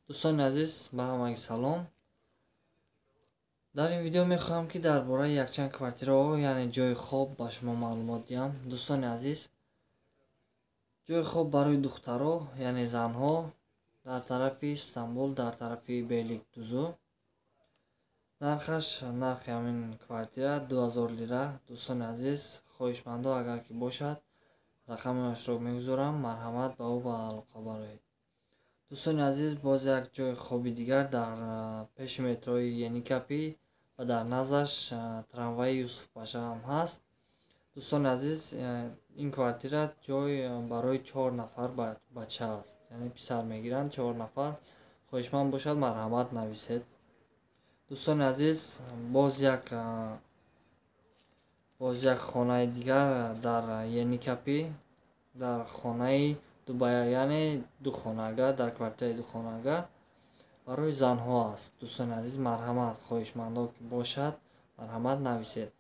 دوستان عزیز به همگی سلام. در این ویدیو میخواهم که درباره یک چند کвартира یعنی جای خواب با شما معلومات دهم. دوستان عزیز، جای خواب برای دخترها یعنی زنها در طرف استانبول، در طرف Beylikdüzü. نرخ همین کвартира 2000 لیره. دوستان عزیز، خواهشمندم اگر که باشد رقمش رو میگذارم، مرحمت به او به علاقه باشید. دوستان عزیز، باز یک جای خوابی دیگر در پیش متروی ینیکاپی و در نزدش تراموای یوسف پاشا هم هست. دوستان عزیز، این کвартира جای برای 4 نفر بچه است، یعنی پسر میگیرند 4 نفر. خواهشمند باشد مرحمت نویسید. دوستان عزیز، باز یک خانه دیگر در ینیکاپی، در خانه یعنی دو خانگاه، در کвартира دو خانگاه برای زنها است. دوستان عزیز، مرحمت خواهشمندم که باشد مرحمت نویسید.